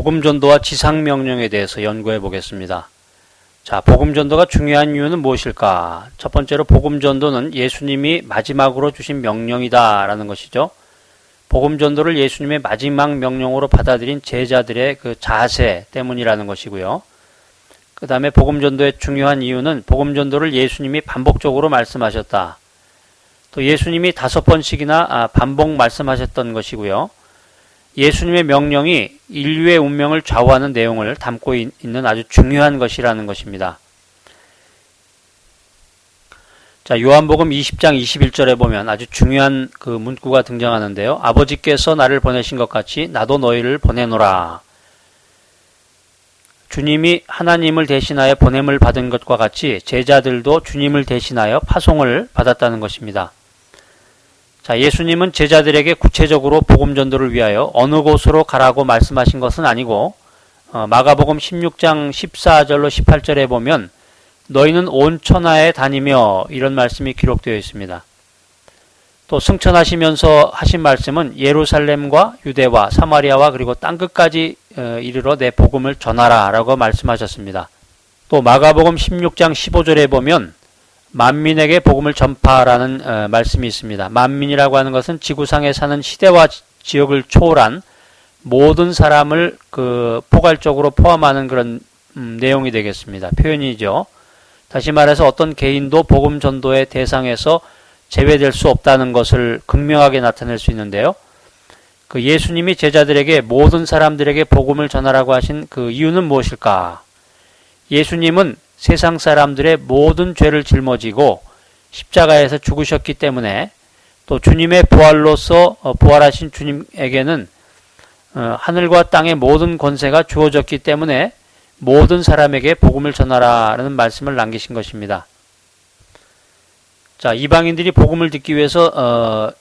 복음 전도와 지상 명령에 대해서 연구해 보겠습니다. 자, 복음 전도가 중요한 이유는 무엇일까? 첫 번째로 복음 전도는 예수님이 마지막으로 주신 명령이다라는 것이죠. 복음 전도를 예수님의 마지막 명령으로 받아들인 제자들의 그 자세 때문이라는 것이고요. 그 다음에 복음 전도의 중요한 이유는 복음 전도를 예수님이 반복적으로 말씀하셨다. 또 예수님이 5번씩이나 반복 말씀하셨던 것이고요. 예수님의 명령이 인류의 운명을 좌우하는 내용을 담고 있는 아주 중요한 것이라는 것입니다. 자, 요한복음 20장 21절에 보면 아주 중요한 그 문구가 등장하는데요. 아버지께서 나를 보내신 것 같이 나도 너희를 보내노라. 주님이 하나님을 대신하여 보냄을 받은 것과 같이 제자들도 주님을 대신하여 파송을 받았다는 것입니다. 자, 예수님은 제자들에게 구체적으로 복음 전도를 위하여 어느 곳으로 가라고 말씀하신 것은 아니고 마가복음 16장 14절로 18절에 보면 너희는 온 천하에 다니며 이런 말씀이 기록되어 있습니다. 또 승천하시면서 하신 말씀은 예루살렘과 유대와 사마리아와 그리고 땅끝까지 이르러 내 복음을 전하라 라고 말씀하셨습니다. 또 마가복음 16장 15절에 보면 만민에게 복음을 전파라는 말씀이 있습니다. 만민이라고 하는 것은 지구상에 사는 시대와 지역을 초월한 모든 사람을 포괄적으로 포함하는 그런 내용이 되겠습니다. 표현이죠. 다시 말해서 어떤 개인도 복음 전도의 대상에서 제외될 수 없다는 것을 극명하게 나타낼 수 있는데요. 그 예수님이 제자들에게 모든 사람들에게 복음을 전하라고 하신 그 이유는 무엇일까? 예수님은 세상 사람들의 모든 죄를 짊어지고 십자가에서 죽으셨기 때문에 또 주님의 부활로서 부활하신 주님에게는 하늘과 땅의 모든 권세가 주어졌기 때문에 모든 사람에게 복음을 전하라는 말씀을 남기신 것입니다. 자, 이방인들이 복음을 듣기 위해서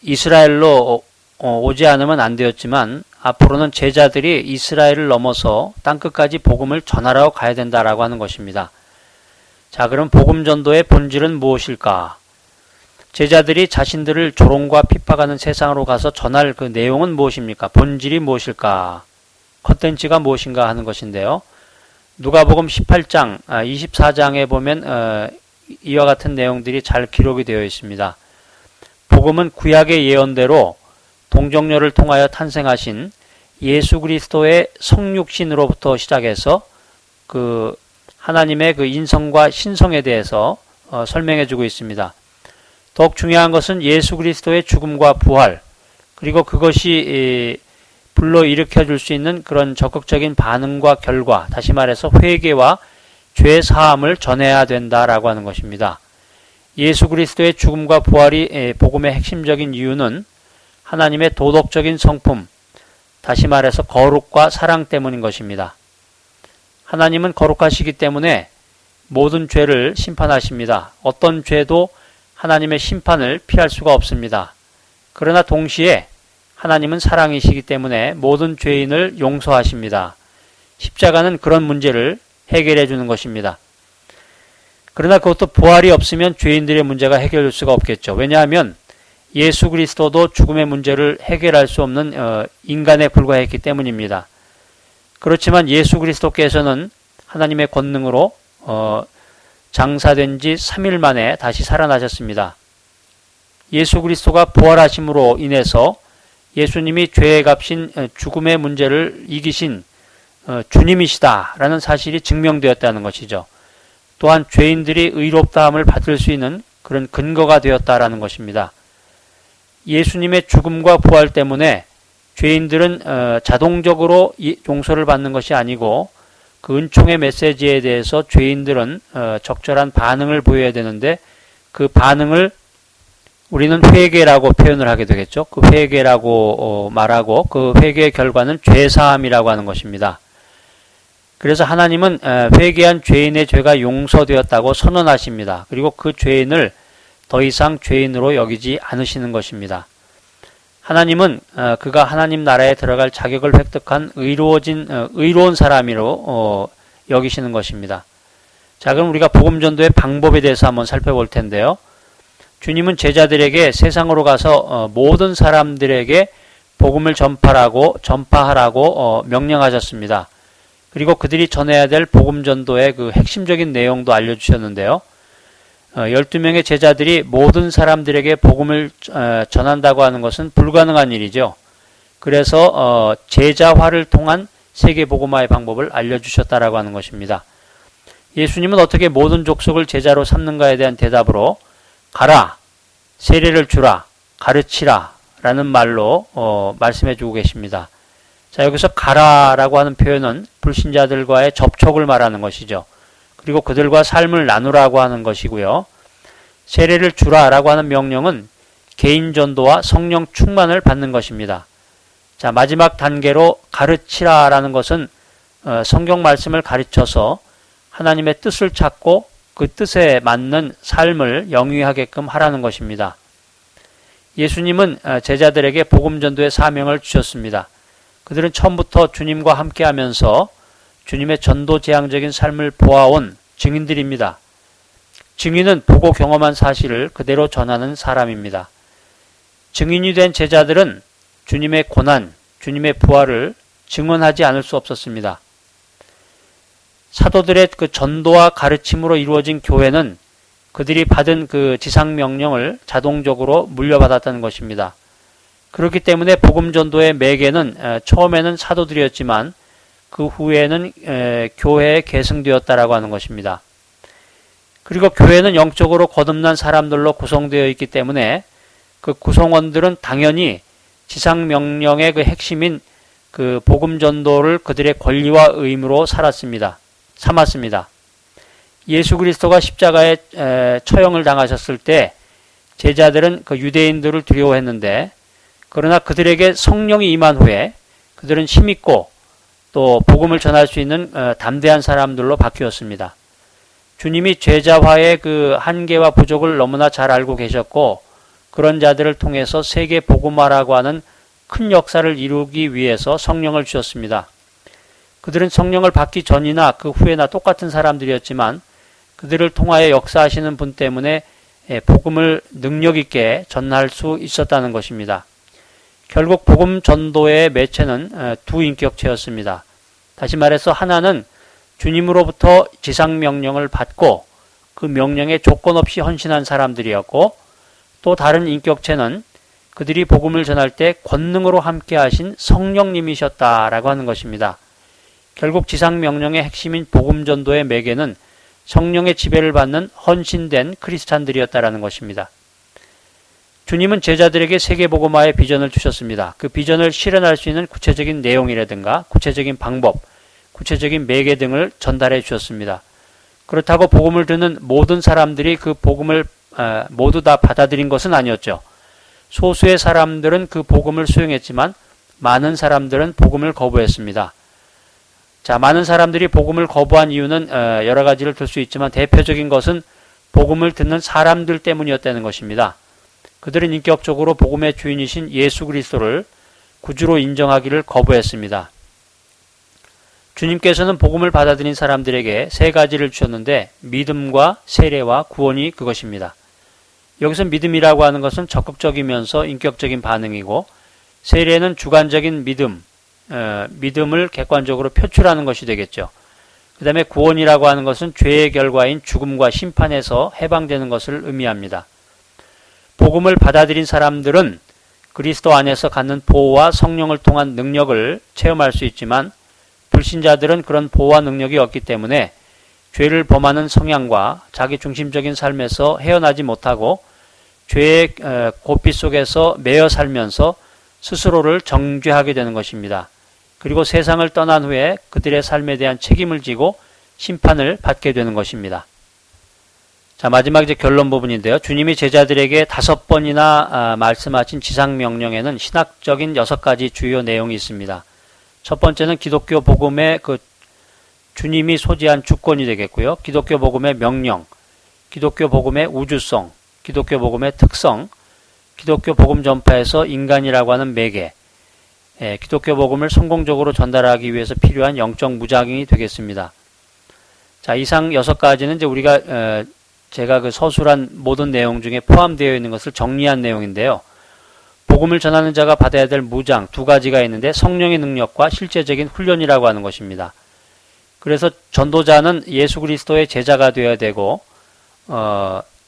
이스라엘로 오지 않으면 안 되었지만 앞으로는 제자들이 이스라엘을 넘어서 땅끝까지 복음을 전하러 가야 된다라고 하는 것입니다. 자, 그럼 복음 전도의 본질은 무엇일까? 제자들이 자신들을 조롱과 핍박하는 세상으로 가서 전할 그 내용은 무엇입니까? 본질이 무엇일까? 컨텐츠가 무엇인가 하는 것인데요. 누가복음 18장, 24장에 보면 이와 같은 내용들이 잘 기록이 되어 있습니다. 복음은 구약의 예언대로 동정녀를 통하여 탄생하신 예수 그리스도의 성육신으로부터 시작해서 그 하나님의 그 인성과 신성에 대해서 설명해 주고 있습니다. 더욱 중요한 것은 예수 그리스도의 죽음과 부활, 그리고 그것이 불러일으켜 줄 수 있는 그런 적극적인 반응과 결과, 다시 말해서 회개와 죄 사함을 전해야 된다라고 하는 것입니다. 예수 그리스도의 죽음과 부활이 복음의 핵심적인 이유는 하나님의 도덕적인 성품, 다시 말해서 거룩과 사랑 때문인 것입니다. 하나님은 거룩하시기 때문에 모든 죄를 심판하십니다. 어떤 죄도 하나님의 심판을 피할 수가 없습니다. 그러나 동시에 하나님은 사랑이시기 때문에 모든 죄인을 용서하십니다. 십자가는 그런 문제를 해결해 주는 것입니다. 그러나 그것도 부활이 없으면 죄인들의 문제가 해결될 수가 없겠죠. 왜냐하면 예수 그리스도도 죽음의 문제를 해결할 수 없는 인간에 불과했기 때문입니다. 그렇지만 예수 그리스도께서는 하나님의 권능으로 장사된 지 3일 만에 다시 살아나셨습니다. 예수 그리스도가 부활하심으로 인해서 예수님이 죄의 값인 죽음의 문제를 이기신 주님이시다라는 사실이 증명되었다는 것이죠. 또한 죄인들이 의롭다함을 받을 수 있는 그런 근거가 되었다라는 것입니다. 예수님의 죽음과 부활 때문에 죄인들은 자동적으로 용서를 받는 것이 아니고 그 은총의 메시지에 대해서 죄인들은 적절한 반응을 보여야 되는데 그 반응을 우리는 회개라고 표현을 하게 되겠죠. 그 회개라고 말하고 그 회개의 결과는 죄사함이라고 하는 것입니다. 그래서 하나님은 회개한 죄인의 죄가 용서되었다고 선언하십니다. 그리고 그 죄인을 더 이상 죄인으로 여기지 않으시는 것입니다. 하나님은 그가 하나님 나라에 들어갈 자격을 획득한 의로운 사람으로 여기시는 것입니다. 자, 그럼 우리가 복음 전도의 방법에 대해서 한번 살펴볼 텐데요. 주님은 제자들에게 세상으로 가서 모든 사람들에게 복음을 전파하라고 명령하셨습니다. 그리고 그들이 전해야 될 복음 전도의 그 핵심적인 내용도 알려주셨는데요. 12명의 제자들이 모든 사람들에게 복음을 전한다고 하는 것은 불가능한 일이죠. 그래서 제자화를 통한 세계복음화의 방법을 알려주셨다라고 하는 것입니다. 예수님은 어떻게 모든 족속을 제자로 삼는가에 대한 대답으로 가라, 세례를 주라, 가르치라 라는 말로 말씀해 주고 계십니다. 자, 여기서 가라라고 하는 표현은 불신자들과의 접촉을 말하는 것이죠. 그리고 그들과 삶을 나누라고 하는 것이고요. 세례를 주라라고 하는 명령은 개인 전도와 성령 충만을 받는 것입니다. 자, 마지막 단계로 가르치라라는 것은 성경 말씀을 가르쳐서 하나님의 뜻을 찾고 그 뜻에 맞는 삶을 영위하게끔 하라는 것입니다. 예수님은 제자들에게 복음 전도의 사명을 주셨습니다. 그들은 처음부터 주님과 함께하면서 주님의 전도재앙적인 삶을 보아온 증인들입니다. 증인은 보고 경험한 사실을 그대로 전하는 사람입니다. 증인이 된 제자들은 주님의 고난, 주님의 부활을 증언하지 않을 수 없었습니다. 사도들의 그 전도와 가르침으로 이루어진 교회는 그들이 받은 그 지상명령을 자동적으로 물려받았다는 것입니다. 그렇기 때문에 복음 전도의 매개는 처음에는 사도들이었지만 그 후에는 교회에 계승되었다라고 하는 것입니다. 그리고 교회는 영적으로 거듭난 사람들로 구성되어 있기 때문에 그 구성원들은 당연히 지상명령의 그 핵심인 그 복음 전도를 그들의 권리와 의무로 삼았습니다. 예수 그리스도가 십자가에 처형을 당하셨을 때 제자들은 그 유대인들을 두려워했는데, 그러나 그들에게 성령이 임한 후에 그들은 힘있고 또 복음을 전할 수 있는 담대한 사람들로 바뀌었습니다. 주님이 제자화의 그 한계와 부족을 너무나 잘 알고 계셨고, 그런 자들을 통해서 세계 복음화라고 하는 큰 역사를 이루기 위해서 성령을 주셨습니다. 그들은 성령을 받기 전이나 그 후에나 똑같은 사람들이었지만 그들을 통하여 역사하시는 분 때문에 복음을 능력 있게 전할 수 있었다는 것입니다. 결국 복음 전도의 매체는 두 인격체였습니다. 다시 말해서 하나는 주님으로부터 지상명령을 받고 그 명령에 조건 없이 헌신한 사람들이었고, 또 다른 인격체는 그들이 복음을 전할 때 권능으로 함께 하신 성령님이셨다라고 하는 것입니다. 결국 지상명령의 핵심인 복음 전도의 매개는 성령의 지배를 받는 헌신된 크리스찬들이었다라는 것입니다. 주님은 제자들에게 세계복음화의 비전을 주셨습니다. 그 비전을 실현할 수 있는 구체적인 내용이라든가 구체적인 방법, 구체적인 매개 등을 전달해 주셨습니다. 그렇다고 복음을 듣는 모든 사람들이 그 복음을 모두 다 받아들인 것은 아니었죠. 소수의 사람들은 그 복음을 수용했지만 많은 사람들은 복음을 거부했습니다. 자, 많은 사람들이 복음을 거부한 이유는 여러 가지를 들 수 있지만 대표적인 것은 복음을 듣는 사람들 때문이었다는 것입니다. 그들은 인격적으로 복음의 주인이신 예수 그리스도를 구주로 인정하기를 거부했습니다. 주님께서는 복음을 받아들인 사람들에게 세 가지를 주셨는데, 믿음과 세례와 구원이 그것입니다. 여기서 믿음이라고 하는 것은 적극적이면서 인격적인 반응이고, 세례는 주관적인 믿음을 객관적으로 표출하는 것이 되겠죠. 그 다음에 구원이라고 하는 것은 죄의 결과인 죽음과 심판에서 해방되는 것을 의미합니다. 복음을 받아들인 사람들은 그리스도 안에서 갖는 보호와 성령을 통한 능력을 체험할 수 있지만, 불신자들은 그런 보호와 능력이 없기 때문에 죄를 범하는 성향과 자기 중심적인 삶에서 헤어나지 못하고 죄의 고삐 속에서 매여 살면서 스스로를 정죄하게 되는 것입니다. 그리고 세상을 떠난 후에 그들의 삶에 대한 책임을 지고 심판을 받게 되는 것입니다. 자, 마지막 이제 결론 부분인데요. 주님이 제자들에게 5번이나 말씀하신 지상명령에는 신학적인 6가지 주요 내용이 있습니다. 첫 번째는 기독교 복음의 그 주님이 소지한 주권이 되겠고요. 기독교 복음의 명령, 기독교 복음의 우주성, 기독교 복음의 특성, 기독교 복음 전파에서 인간이라고 하는 매개, 기독교 복음을 성공적으로 전달하기 위해서 필요한 영적 무장이 되겠습니다. 자, 이상 6가지는 이제 제가 그 서술한 모든 내용 중에 포함되어 있는 것을 정리한 내용인데요. 복음을 전하는 자가 받아야 될 무장 두 가지가 있는데 성령의 능력과 실제적인 훈련이라고 하는 것입니다. 그래서 전도자는 예수 그리스도의 제자가 되어야 되고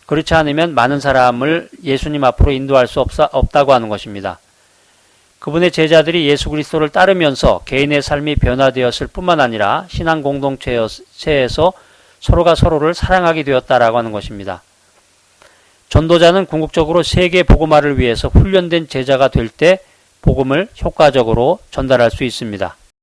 그렇지 않으면 많은 사람을 예수님 앞으로 인도할 수 없다고 하는 것입니다. 그분의 제자들이 예수 그리스도를 따르면서 개인의 삶이 변화되었을 뿐만 아니라 신앙 공동체에서 서로가 서로를 사랑하게 되었다라고 하는 것입니다. 전도자는 궁극적으로 세계 복음화를 위해서 훈련된 제자가 될 때 복음을 효과적으로 전달할 수 있습니다.